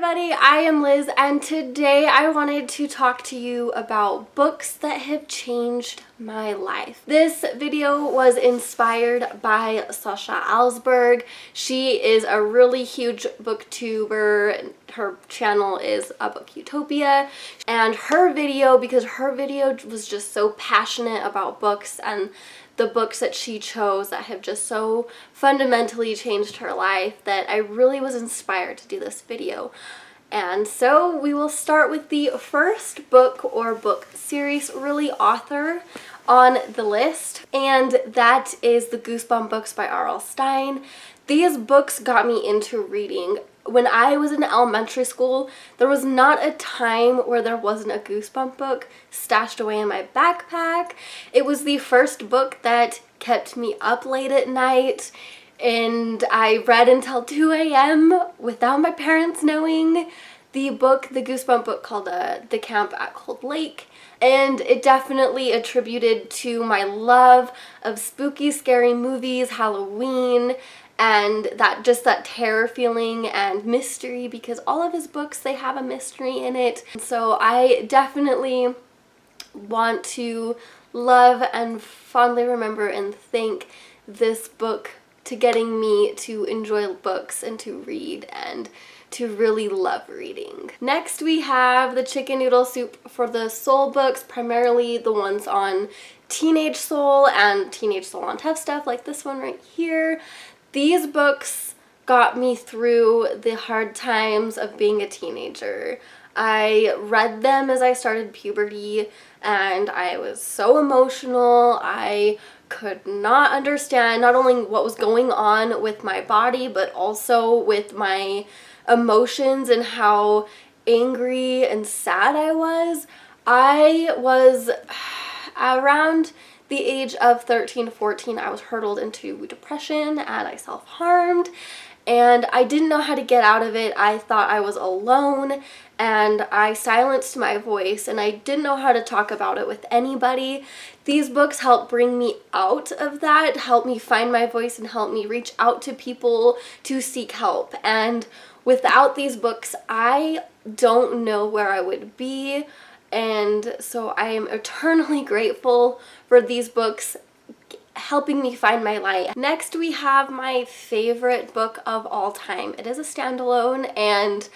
everybody, I am Liz and today I wanted to talk to you about books that have changed my life. This video was inspired by Sasha Alsberg. She is a really huge booktuber. Her channel is A Book Utopia, and her video, because her video was just so passionate about books and the books that she chose that have just so fundamentally changed her life, that I really was inspired to do this video. And so we will start with the first book or book series, really author on the list, and that is the Goosebump books by R.L. Stine. These books got me into reading. When I was in elementary school, there was not a time where there wasn't a Goosebump book stashed away in my backpack. It was the first book that kept me up late at night, and I read until 2 a.m. without my parents knowing. The Goosebump book called The Camp at Cold Lake, and it definitely attributed to my love of spooky, scary movies, Halloween, and that terror feeling and mystery, because all of his books, they have a mystery in it. So I definitely want to love and fondly remember and thank this book to getting me to enjoy books and to read and to really love reading. Next we have the Chicken Noodle Soup for the Soul books, primarily the ones on teenage soul and teenage soul on tough stuff, like this one right here. These books got me through the hard times of being a teenager. I read them as I started puberty, and I was so emotional. I could not understand not only what was going on with my body, but also with my emotions and how angry and sad I was. I was around the age of 13, 14, I was hurtled into depression and I self-harmed, and I didn't know how to get out of it. I thought I was alone, and I silenced my voice, and I didn't know how to talk about it with anybody. These books helped bring me out of that, helped me find my voice, and helped me reach out to people to seek help. And without these books, I don't know where I would be. And so I am eternally grateful for these books helping me find my light. Next we have my favorite book of all time. It is a standalone, and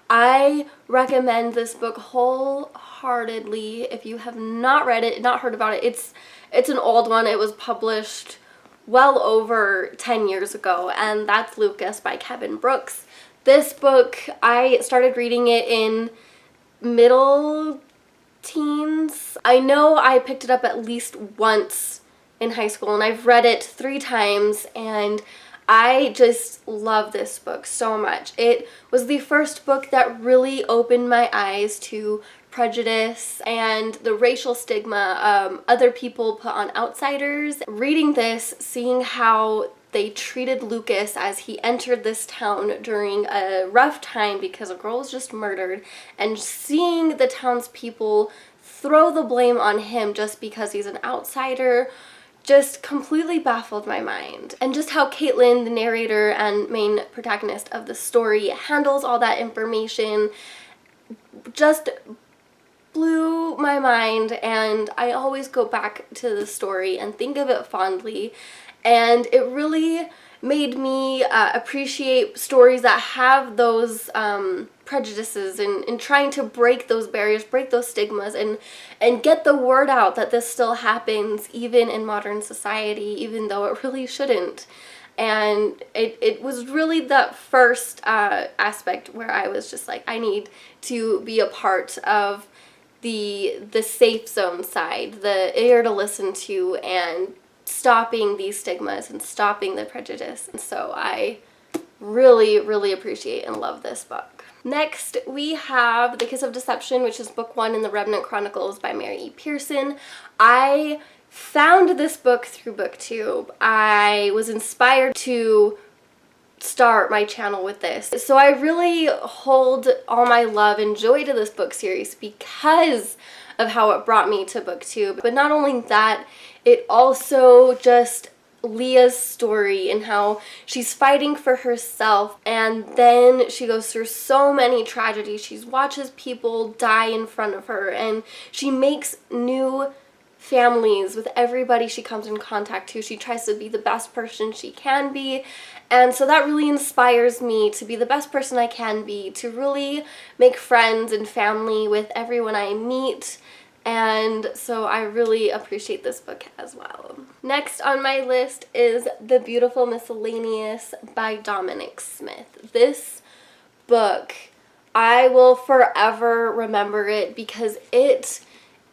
I recommend this book wholeheartedly. If you have not read it, not heard about it, it's an old one. It was published well over 10 years ago, and that's Lucas by Kevin Brooks. This book, I started reading it in middle teens. I know I picked it up at least once in high school, and I've read it 3 times, and I just love this book so much. It was the first book that really opened my eyes to prejudice and the racial stigma other people put on outsiders. Reading this, seeing how they treated Lucas as he entered this town during a rough time because a girl was just murdered, and seeing the townspeople throw the blame on him just because he's an outsider, just completely baffled my mind. And just how Caitlin, the narrator and main protagonist of the story, handles all that information just blew my mind, and I always go back to the story and think of it fondly. And it really made me appreciate stories that have those prejudices, and trying to break those barriers, break those stigmas, and get the word out that this still happens even in modern society, even though it really shouldn't. And it was really that first aspect where I was just like, I need to be a part of the safe zone side, the ear to listen to, and stopping these stigmas and stopping the prejudice. And so I really, really appreciate and love this book. Next, we have The Kiss of Deception, which is book 1 in the Revenant Chronicles by Mary E. Pearson. I found this book through BookTube. I was inspired to start my channel with this. So I really hold all my love and joy to this book series because of how it brought me to BookTube. But not only that, it also just Leah's story and how she's fighting for herself, and then she goes through so many tragedies. She watches people die in front of her, and she makes new families with everybody she comes in contact to. She tries to be the best person she can be, and so that really inspires me to be the best person I can be, to really make friends and family with everyone I meet. And so I really appreciate this book as well. Next on my list is The Beautiful Miscellaneous by Dominic Smith. This book, I will forever remember it because it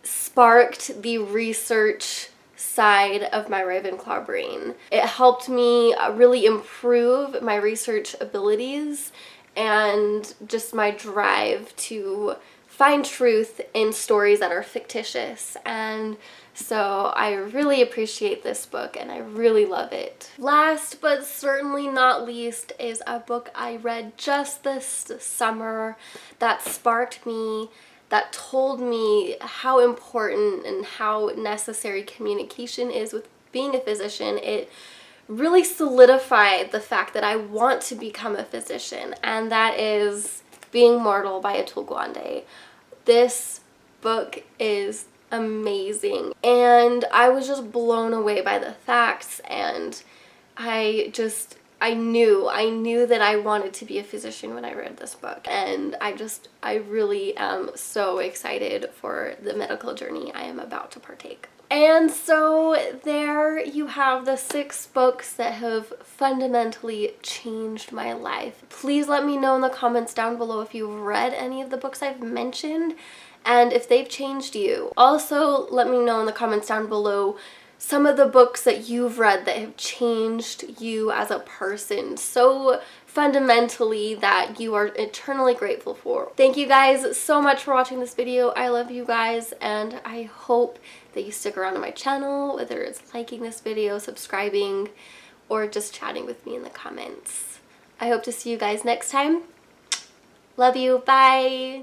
sparked the research side of my Ravenclaw brain. It helped me really improve my research abilities and just my drive to find truth in stories that are fictitious. And so I really appreciate this book and I really love it. Last but certainly not least is a book I read just this summer that sparked me, that told me how important and how necessary communication is with being a physician. It really solidified the fact that I want to become a physician, and that is Being Mortal by Atul Gawande. This book is amazing, and I was just blown away by the facts, and I knew that I wanted to be a physician when I read this book, and I really am so excited for the medical journey I am about to partake. And so there you have the 6 books that have fundamentally changed my life. Please let me know in the comments down below if you've read any of the books I've mentioned and if they've changed you. Also, let me know in the comments down below some of the books that you've read that have changed you as a person so fundamentally that you are eternally grateful for. Thank you guys so much for watching this video. I love you guys, and I hope that you stick around to my channel, whether it's liking this video, subscribing, or just chatting with me in the comments. I hope to see you guys next time. Love you. Bye.